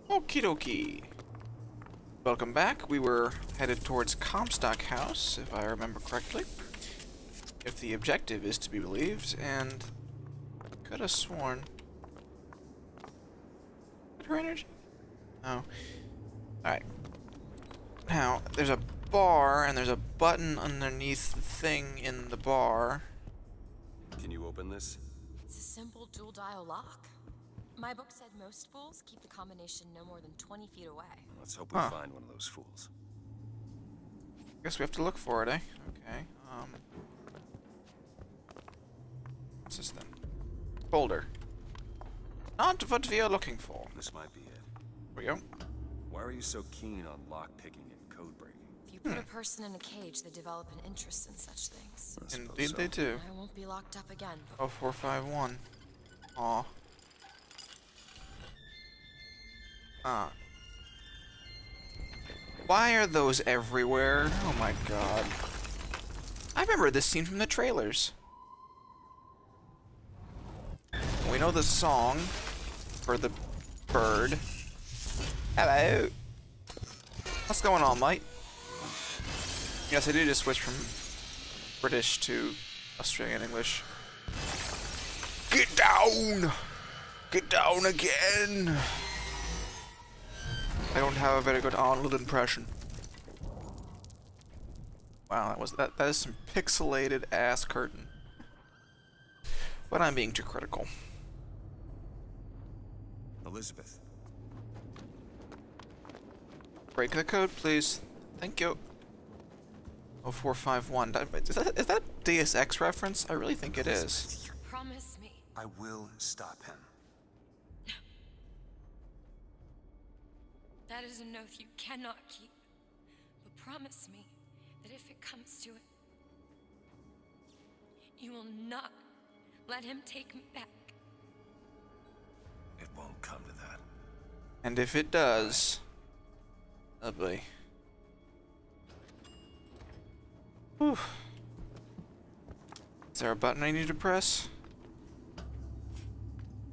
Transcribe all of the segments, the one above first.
Okie dokie. Welcome back. We were headed towards Comstock House, if I remember correctly. If the objective is to be believed, and could have sworn. Her energy? Oh. Alright. Now, there's a bar, and there's a button underneath the thing in the bar. Can you open this? It's a simple dual dial lock. My book said most fools keep the combination no more than 20 feet away. Let's hope we find one of those fools. Guess we have to look for it, eh? Okay. What's this then? Folder. Not what we are looking for. This might be it. Here we go. Why are you so keen on lock picking and code breaking? If you put a person in a cage, they develop an interest in such things. Indeed they do. I won't be locked up again. Oh, 451. Aw. Why are those everywhere? Oh my god. I remember this scene from the trailers. We know the song for the bird. Hello. What's going on, mate? Yes, I did just switch from British to Australian English. Get down! Get down again! I don't have a very good Arnold impression. Wow, that is some pixelated ass curtain. But I'm being too critical. Elizabeth. Break the code, please. Thank you. 0451. Is that a Deus Ex reference? I really think it is. Promise me. I will stop him. That is an oath you cannot keep. But promise me that if it comes to it, you will not let him take me back. It won't come to that. And if it does... Oh boy. Whew. Is there a button I need to press?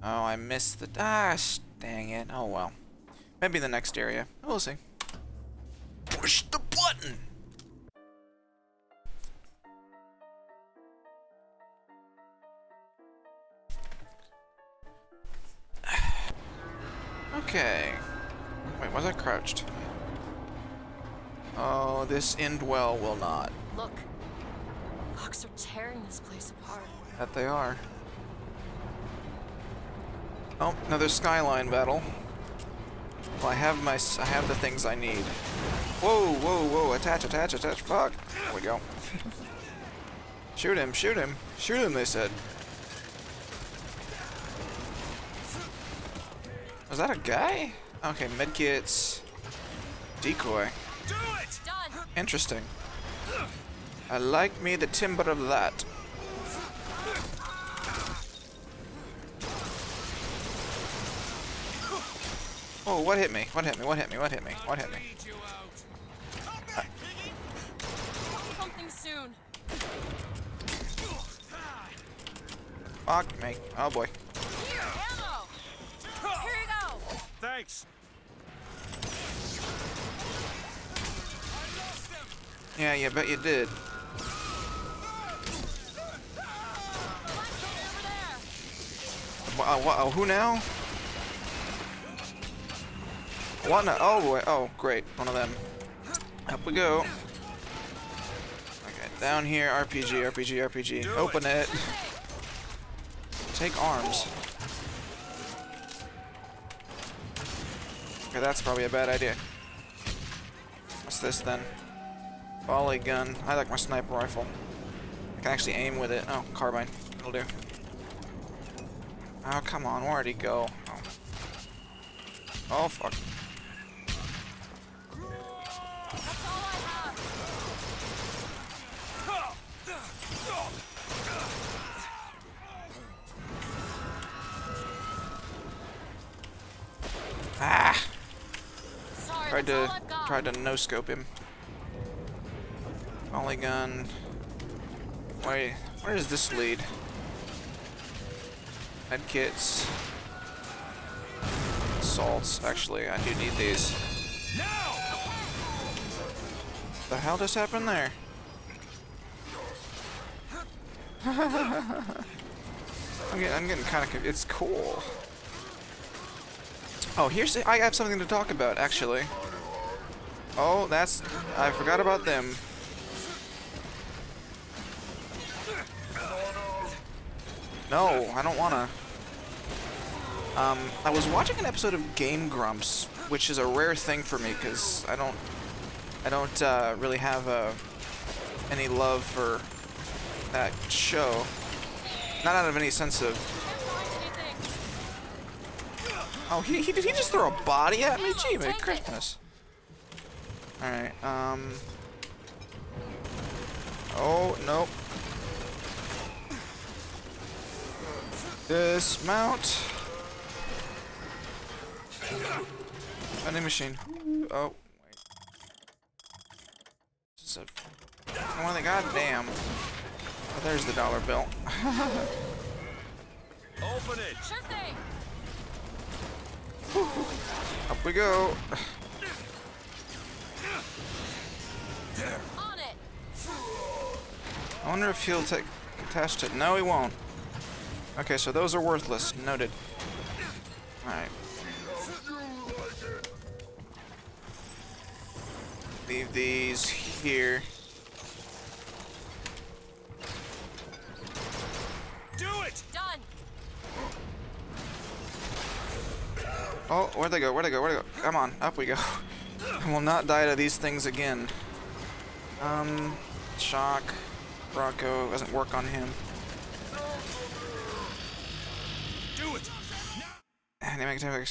Oh, I missed the... Ah, dang it. Oh well. Maybe the next area. We'll see. Push the button! Okay. Wait, was I crouched? Oh, this end well will not. Look. Locks are tearing this place apart. That they are. Oh, another skyline battle. Well, I have the things I need. Whoa, whoa, whoa, attach, attach, attach, fuck. There we go. Shoot him, shoot him. Shoot him, they said. Was that a guy? Okay, medkits. Decoy. Do it! Done! Interesting. I like me the timber of that. Oh, what hit me? What hit me? What hit me? What hit me? What hit me? Something soon. Fuck me. Oh boy. Here, ammo! Here you go! Thanks! Yeah, you bet you did. What? Who now? What? No, oh boy. Oh, great. One of them. Up we go. Okay, down here. RPG, RPG, RPG. Open it. Take arms. Okay, that's probably a bad idea. What's this then? Volley gun. I like my sniper rifle. I can actually aim with it. Oh, carbine. It'll do. Oh, come on. Where'd he go? Oh, oh fuck. That's all I have. Ah! Sorry, Tried to no-scope him. Volley gun. Wait, where does this lead? Medkits. assaults. Actually, I do need these. The hell just happened there? I'm getting kind of. It's cool. Oh, I have something to talk about actually. Oh, I forgot about them. No, I don't wanna. I was watching an episode of Game Grumps, which is a rare thing for me because I don't really have any love for that show. Not out of any sense of. Oh, did he just throw a body at me? Gee, Merry Christmas. All right. Oh nope. Dismount. Vending machine. Oh, wait. This is a goddamn. Oh, there's the dollar bill. Open it. Sure thing. Up we go. On it. I wonder if he'll attach it. No, he won't. Okay, so those are worthless. Noted. Alright. Leave these here. Do it. Done. Oh, where'd they go? Where'd they go? Where'd they go? Come on, up we go. I will not die to these things again. Shock. Bronco doesn't work on him. Do it. Dynamic attack.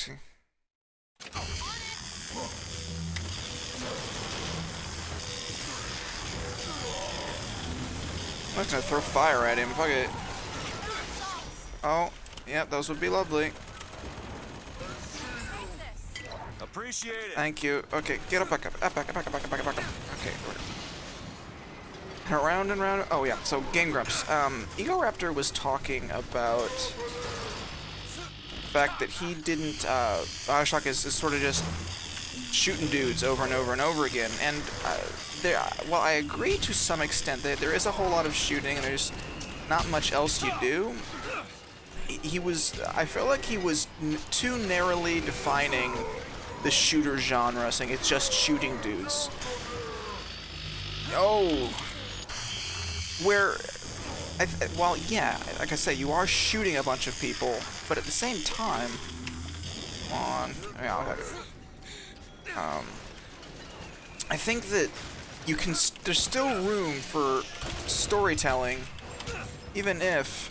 I'm just gonna throw fire at him. Fuck it. Oh, yep, those would be lovely. Appreciate it. Thank you. Okay, get up, back up. Back up. Okay. Around and round. Oh yeah. So Game Grumps. Ego Raptor was talking about the fact that he didn't. Bioshock is sort of just shooting dudes over and over and over again. And well, I agree to some extent that there is a whole lot of shooting and there's not much else you do. I feel like he was too narrowly defining the shooter genre, saying it's just shooting dudes. Oh. Well, yeah, like I say, you are shooting a bunch of people, but at the same time, come on, yeah, I'll have it. I think that there's still room for storytelling, even if,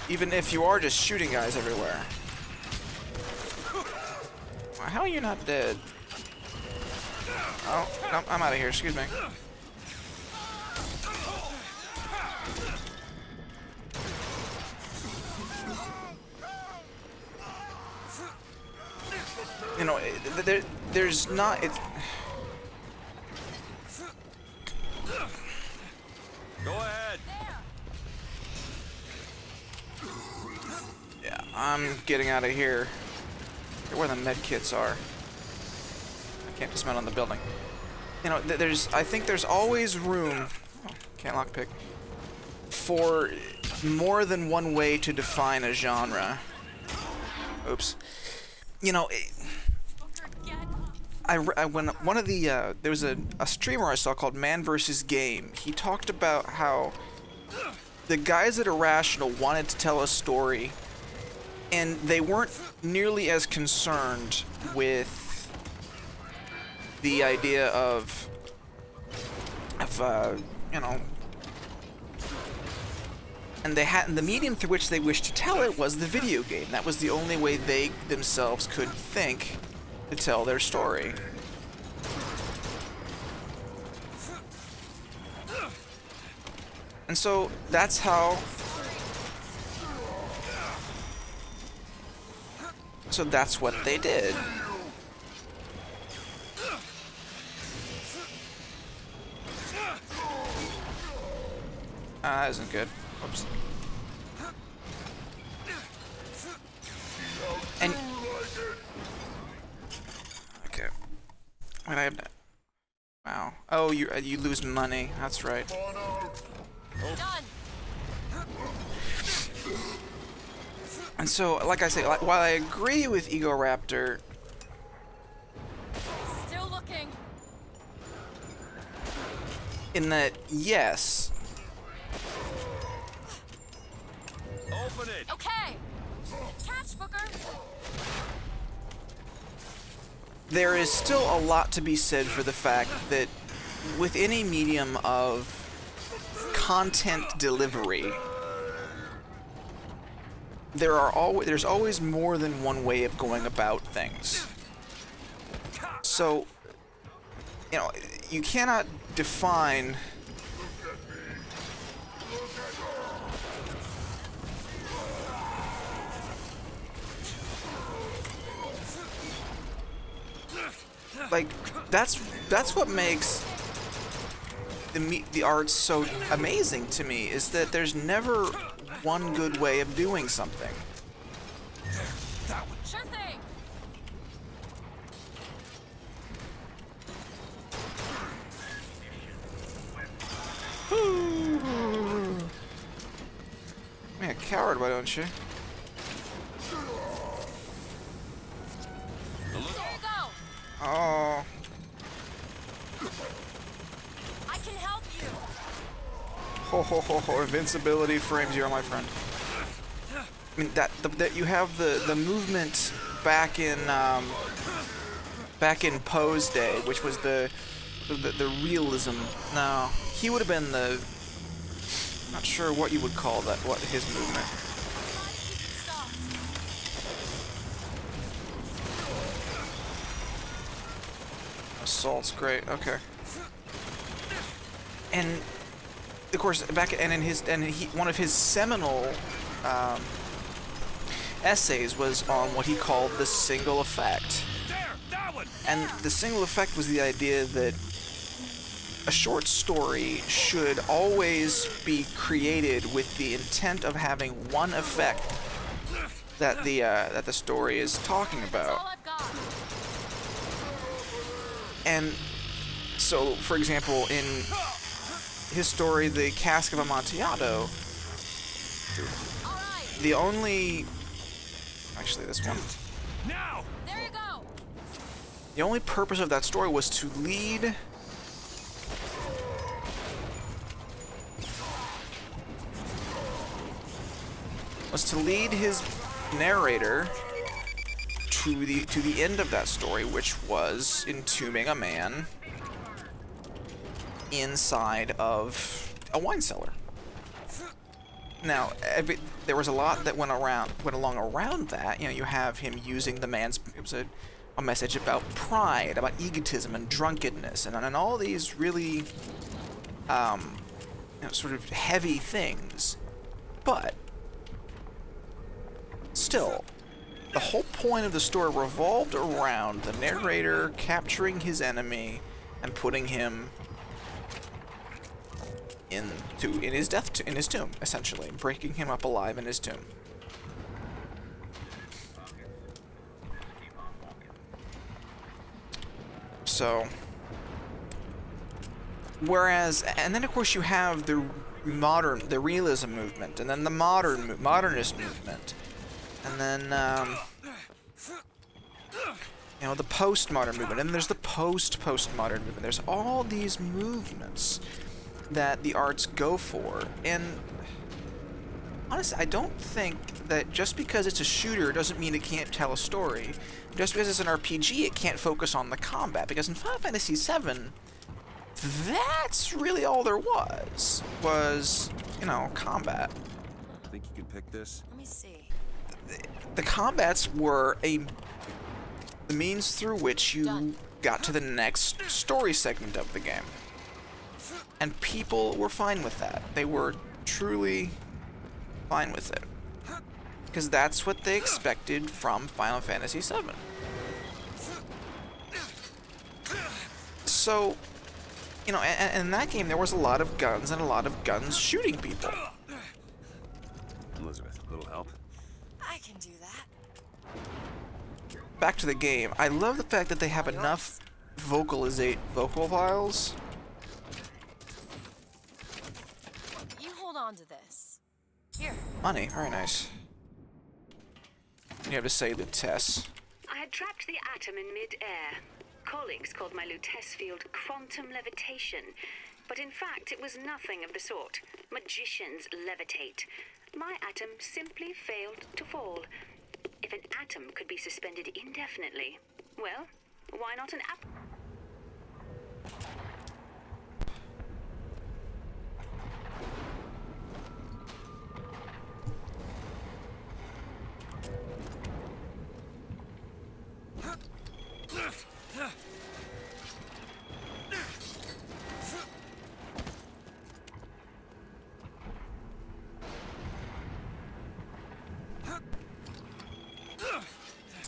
even if you are just shooting guys everywhere. How are you not dead? Oh, no, I'm out of here, excuse me. You know, there's not, Go ahead. Yeah, I'm getting out of here. Where the med kits are. I can't dismount on the building. You know, I think there's always room. Oh, can't lockpick. For more than one way to define a genre. Oops. You know, when one of the there was a streamer I saw called Man vs. Game. He talked about how the guys at Irrational wanted to tell a story, and they weren't nearly as concerned with the idea of you know, and the medium through which they wished to tell it was the video game. That was the only way they themselves could think to tell their story. And so that's how. So that's what they did. That isn't good. Oops. Wait, I have. Wow. Oh, you lose money. That's right. Done. And so, like I say, while I agree with Ego Raptor, Still looking. in that yes, Open it. Okay. Catch, Booker. there is still a lot to be said for the fact that with any medium of content delivery, there's always more than one way of going about things. So, you know, you cannot define like that's what makes the art so amazing to me, is that there's never one good way of doing something. Sure thing. Man, a coward, why don't you? There you go. Oh, I can help you. ho ho ho ho! Invincibility frames you, my friend. I mean that you have the movement back in Poe's day, which was the realism. No, he would have been the, not sure what you would call that. What his movement? Assault's great. Okay. And of course, one of his seminal essays was on what he called the single effect. And the single effect was the idea that a short story should always be created with the intent of having one effect that the story is talking about. All I've got. And so, for example, in his story, The Cask of Amontillado, All right. the only... Actually, this one. Now. There you go. The only purpose of that story was to lead... his narrator to the end of that story, which was entombing a man inside of a wine cellar. Now, there was a lot that went along around that. You know, you have him using the man's... It was a message about pride, about egotism and drunkenness, and all these really, sort of heavy things. But still, the whole point of the story revolved around the narrator capturing his enemy and putting him in his tomb, essentially, breaking him up alive in his tomb. So, whereas, and then of course you have the realism movement, and then the modernist movement, and then the postmodern movement, and there's the postmodern movement. There's all these movements that the arts go for, and honestly, I don't think that just because it's a shooter doesn't mean it can't tell a story. Just because it's an RPG, it can't focus on the combat, because in Final Fantasy VII, that's really all there was, combat. Think you can pick this? Let me see. The combats were the means through which you Done. got to the next story segment of the game. And people were fine with that. They were truly fine with it. Because that's what they expected from Final Fantasy VII. So, and in that game there was a lot of guns and a lot of guns shooting people. Elizabeth, a little help? I can do that. Back to the game, I love the fact that they have enough vocal files. You hold on to this. Here. Money, very nice. You have to say Lutece. I had trapped the atom in mid-air. Colleagues called my Lutece field quantum levitation, but in fact it was nothing of the sort. Magicians levitate. My atom simply failed to fall. If an atom could be suspended indefinitely, well, why not an apple?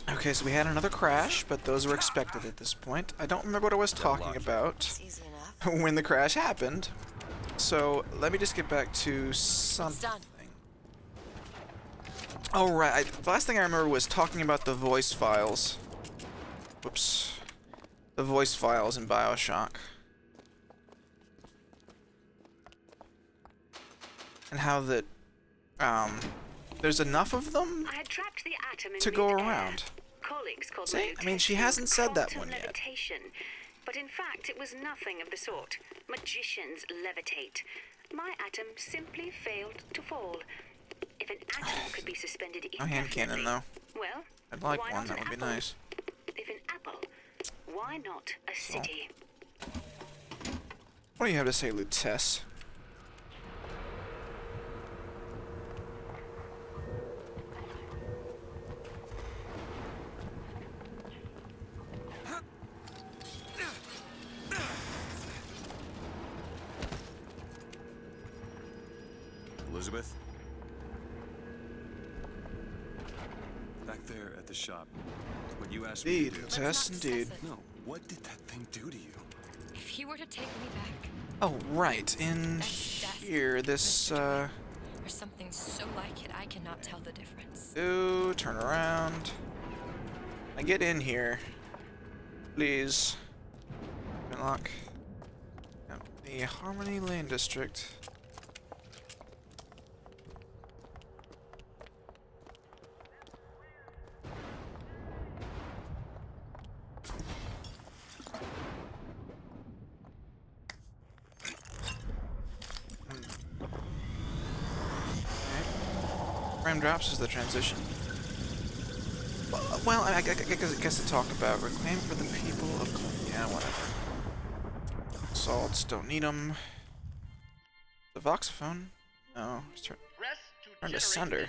Okay, so we had another crash, but those were expected at this point. I don't remember what I was talking about It's easy enough. when the crash happened. So let me just get back to something. Oh right, the last thing I remember was talking about the voice files. Whoops. The voice files in Bioshock. And how that, there's enough of them I had trapped the atom in to go mid-air. around. Colleagues called See? my I mean, she Lutece hasn't said that quantum one yet. levitation, but in fact it was nothing of the sort. Magicians levitate. My atom simply failed to fall. If an atom could be suspended No hand indefinitely, cannon though. well, I'd like why one, not that an would be apple? nice. If an apple, why not a city? What do you have to say, Lutece? Elizabeth? Back there at the shop. What you asked me Indeed, to do. Lutece, indeed. No, what did that thing do to you? If he were to take me back, Oh, right, in that's death. here, this, There's something so like it, I cannot tell the difference. ooh, turn around. I get in here. Please. Unlock. No, the Harmony Lane District. Frame drops is the transition. Well, I guess to talk about reclaim for the people of. Yeah, whatever. Salts, don't need them. The voxophone? No, just turn to sender.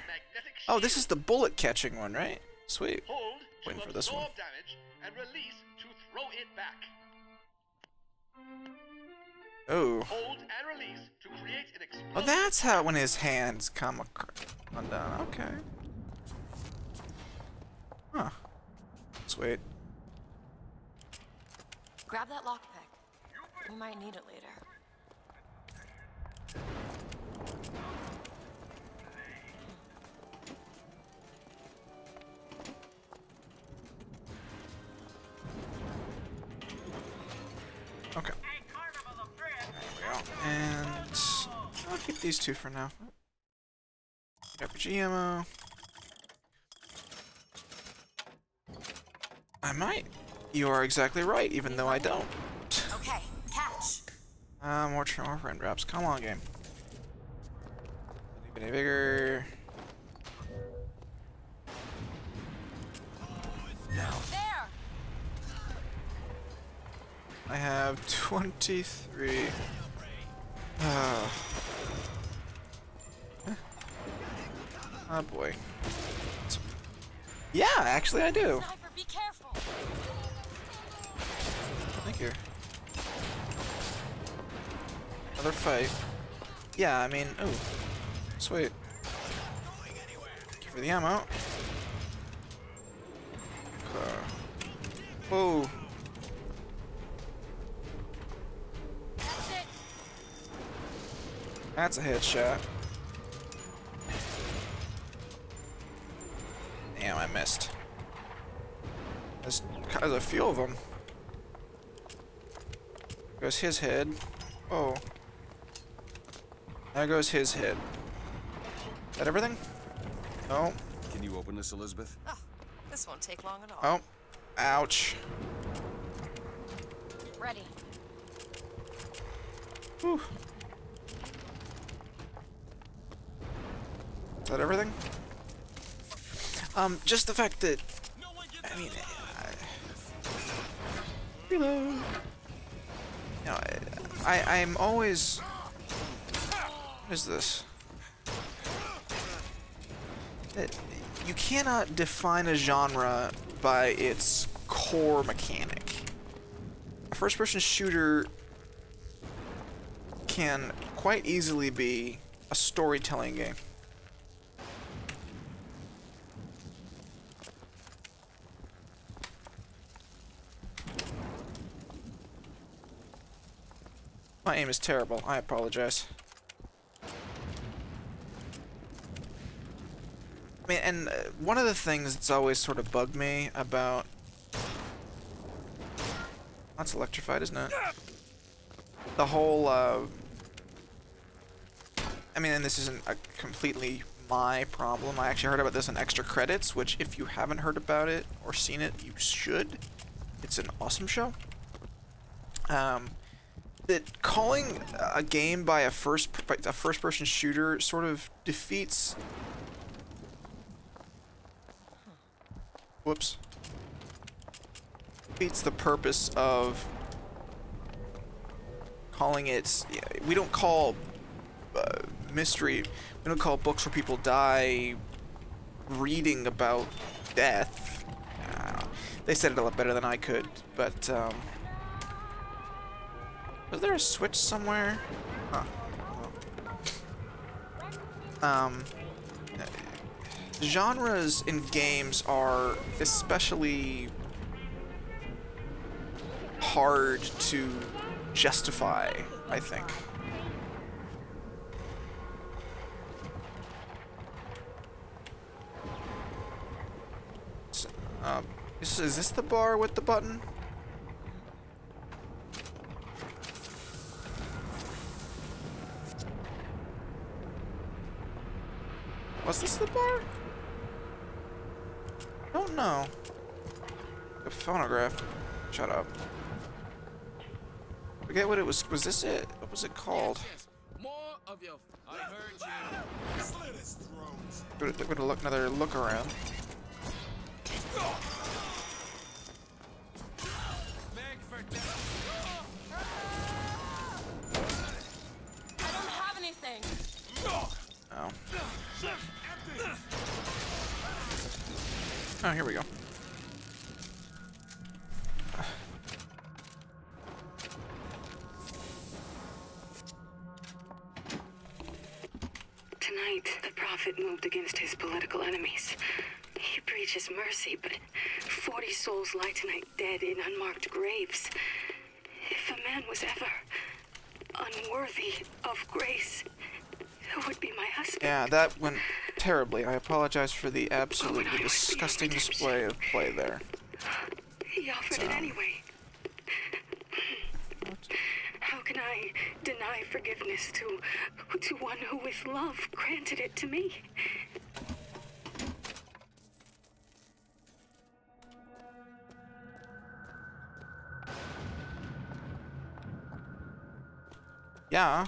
Oh, this is the bullet catching one, right? Sweet. Hold Waiting to for this one. absorb damage and release to throw it back. Oh. Hold and release to create an Oh, explosive. that's how when his hands come undone. Okay. Huh. Sweet. Grab that lockpick. We might need it later. Okay. There we go. And I'll keep these two for now. RPG ammo. I might. You are exactly right, even though I don't. Okay, catch. More friend drops. Come on, game. Any bigger? There! I have 23. Oh boy. Yeah, actually I do. Sniper, be careful! Thank you. Another fight. Yeah, I mean, ooh. Sweet. Thank you for the ammo. Whoa. That's it! That's a headshot. Damn, I missed. There's a few of them. Goes his head. Oh. There goes his head. Is that everything? No. Can you open this, Elizabeth? Oh, this won't take long at all. Oh. Ouch. Ready. Whew. Is that everything? Just the fact that, I mean, reload. You know, I'm always, what is this? You cannot define a genre by its core mechanic. A first-person shooter can quite easily be a storytelling game. My aim is terrible. I apologize. I mean, and one of the things that's always sort of bugged me about... That's electrified, isn't it? The whole, I mean, and this isn't a completely my problem. I actually heard about this in Extra Credits, which if you haven't heard about it or seen it, you should. It's an awesome show. That calling a game by a first-person shooter sort of defeats... Whoops. Defeats the purpose of calling it... We don't call mystery... We don't call books where people die reading about death. They said it a lot better than I could, but... Was there a switch somewhere? Huh. Genres in games are especially hard to justify, I think. Is this the bar with the button? Was this the bar? I don't know. A phonograph. Shut up. Forget what it was. Was this it? What was it called? More of your. I heard you. Slit his throat. We're gonna look another look around. Beg for death. I don't have anything. Oh. Oh, here we go. Tonight, the Prophet moved against his political enemies. He preaches mercy, but 40 souls lie tonight dead in unmarked graves. If a man was ever unworthy of grace, who would be my husband? Yeah, that went terribly. I apologize for the absolutely disgusting display of play there. He offered it anyway. How can I deny forgiveness to one who with love granted it to me? Yeah.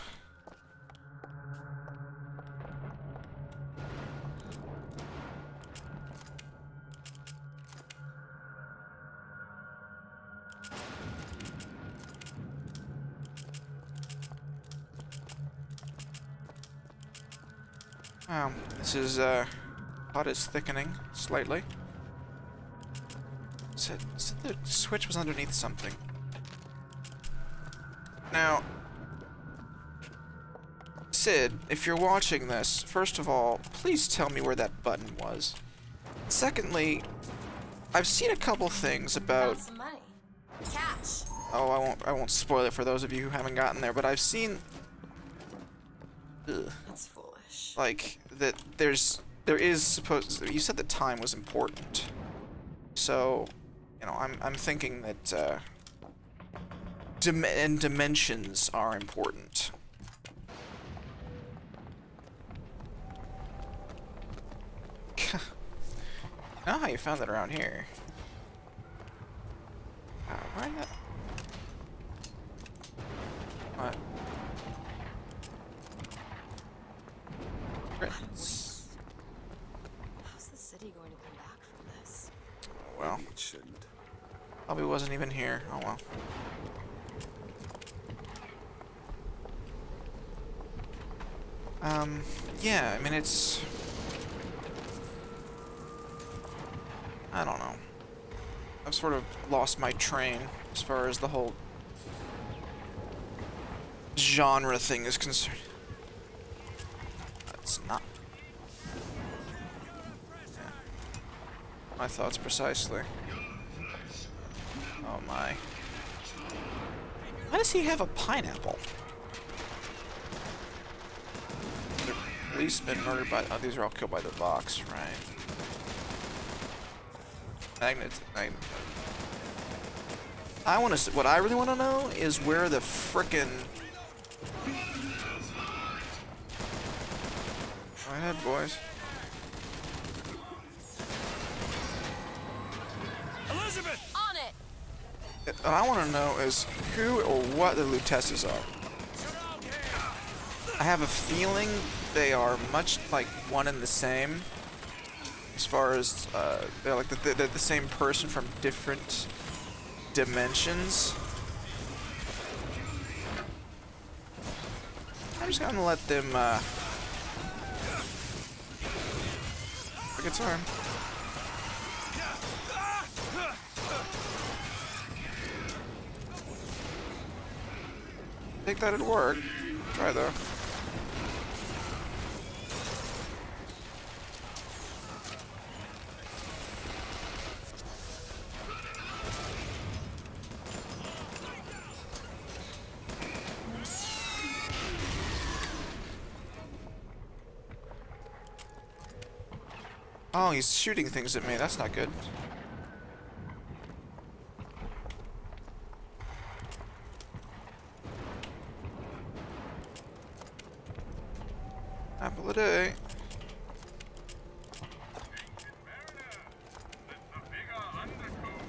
This is, pot is thickening slightly. Said the switch was underneath something. Now, Sid, if you're watching this, first of all, please tell me where that button was. Secondly, I've seen a couple things about... Found some money. Cash. Oh, I won't spoil it for those of you who haven't gotten there, but I've seen... Ugh. That's foolish. Like, that there is supposed... You said that time was important. So, you know, I'm thinking that, and dimensions are important. I don't know how you found that around here. Where that? What? How's the city going to come back from this? Well, It shouldn't. probably wasn't even here. Oh well. Yeah, I mean, it's... I don't know. I've sort of lost my train as far as the whole genre thing is concerned. That's not... Yeah. My thoughts precisely. Oh my. Why does he have a pineapple? Policeman murdered by... Oh, these are all killed by the box, right? Magnets. I want to... What I really want to know is where the frickin'... Go ahead, boys. Elizabeth! On it! What I want to know is who or what the Lutesses are. I have a feeling they are much like one and the same. As far as they're like the same person from different dimensions. I'm just gonna let them take its time. Think that'd work. Try though. Oh, he's shooting things at me. That's not good. Apple a day.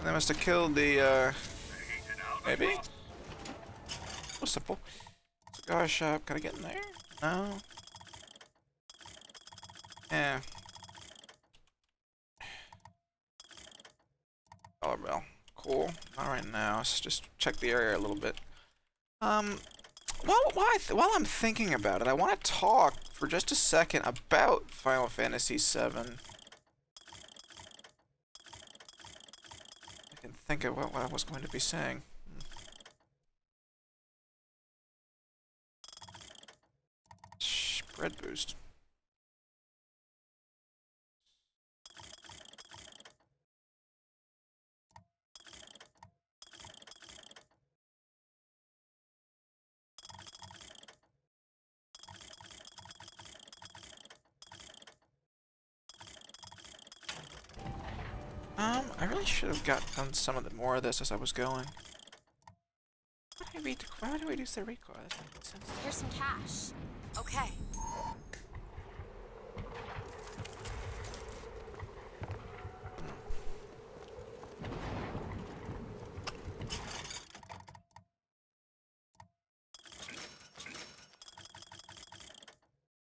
They must have killed the, maybe? So simple. Cigar shop. Can I get in there? No. Yeah. Dollar bill. Cool. Not right now. Let's just check the area a little bit. While I'm thinking about it, I want to talk for just a second about Final Fantasy VII. I can think of what I was going to be saying. Spread boost. I really should have done some of the more of this as I was going. Why do I reduce the recoil? That doesn't make sense. Here's some cash. Okay.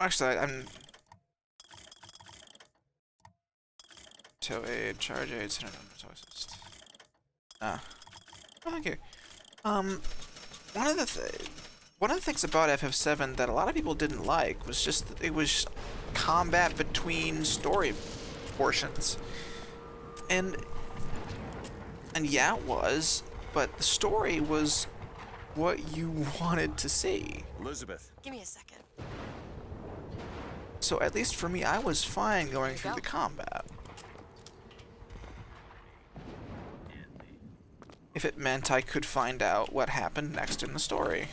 Actually, I'm... Tow aid, charge aid, center assist. Ah. Oh, thank you. One of the things about FF7 that a lot of people didn't like was just that it was combat between story portions. And yeah, it was, but the story was what you wanted to see. Elizabeth. Give me a second. So at least for me, I was fine going through the combat. If it meant I could find out what happened next in the story.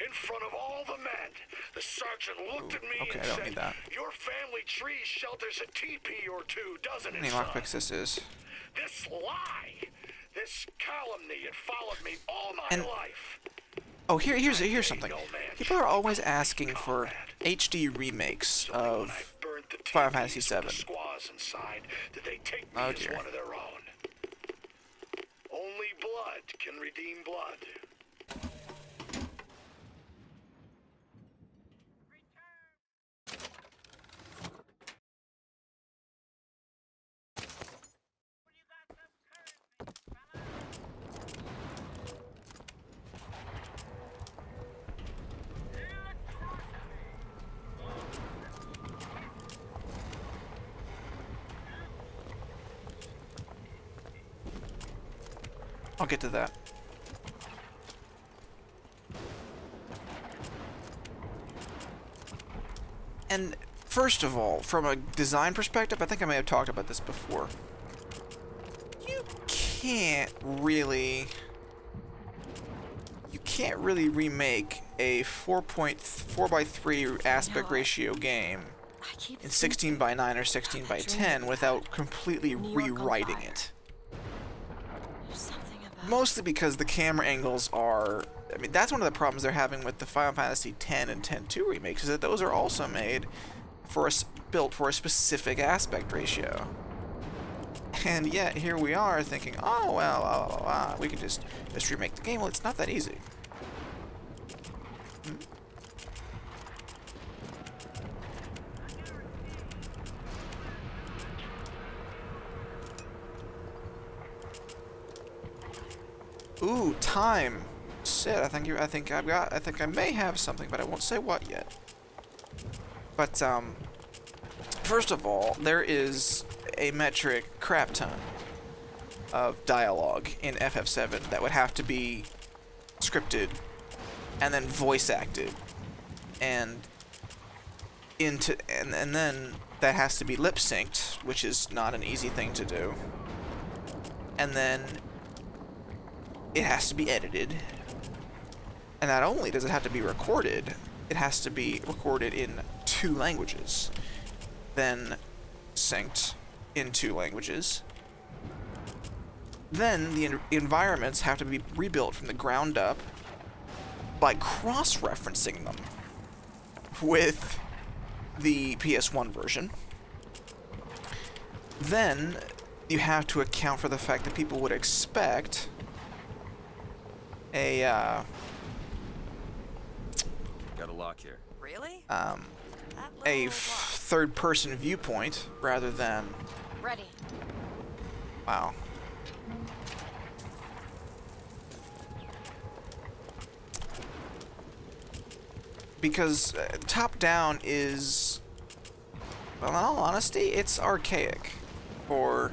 In front of all the men, the sergeant looked at me Okay, and I don't said, need that. "Your family tree shelters a teepee or two, doesn't How it, many son?" lockpicks this is? This lie! This calumny had followed me all my And- life. Oh, here's something. People are always asking for HD remakes When I of burnt the Final TVs Fantasy with VII. the squaws inside, did they take me Oh, as dear. one of their own? Only blood can redeem blood. I'll get to that. And first of all, from a design perspective, I think I may have talked about this before. You can't really remake a 4.4:3 aspect ratio game I keep in 16:9 or 16:10 without completely New York on rewriting fire. it. There's something about Mostly because the camera angles are... I mean, that's one of the problems they're having with the Final Fantasy X and X-2 remakes, is that those are also made for built for a specific aspect ratio. And yet, here we are thinking, oh, well, we can just remake the game. Well, it's not that easy. Ooh, time. Shit, I think I may have something, but I won't say what yet. But first of all, there is a metric crap ton of dialogue in FF7 that would have to be scripted and then voice acted, and then that has to be lip synced, which is not an easy thing to do. And then it has to be edited. And not only does it have to be recorded, it has to be recorded in 2 languages, then synced in 2 languages. Then the environments have to be rebuilt from the ground up by cross-referencing them with the PS1 version. Then you have to account for the fact that people would expect a Got a lock here. Really? a third-person viewpoint rather than... Ready. Wow. Because top-down is... Well, in all honesty, it's archaic for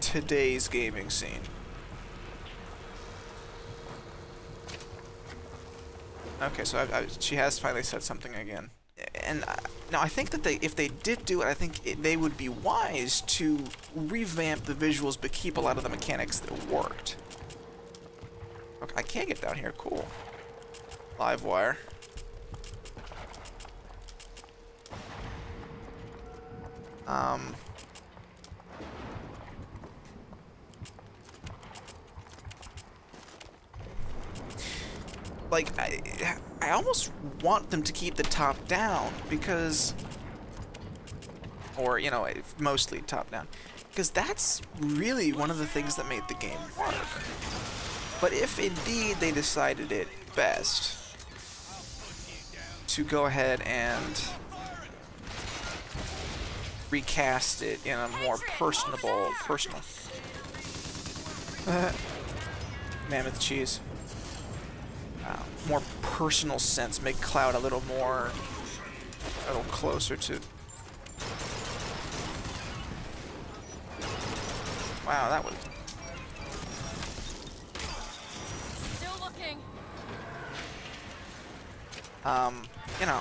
today's gaming scene. Okay, so she has finally said something again. And now I think that if they did do it, I think they would be wise to revamp the visuals but keep a lot of the mechanics that worked. Okay, I can't get down here. Cool. Live wire. Like, I almost want them to keep the top down because, or, you know, mostly top down, because that's really one of the things that made the game work. But if indeed they decided it best to go ahead and recast it in a more personal mammoth cheese, more personal sense, make Cloud a little closer to... Wow, that was... Still looking. You know,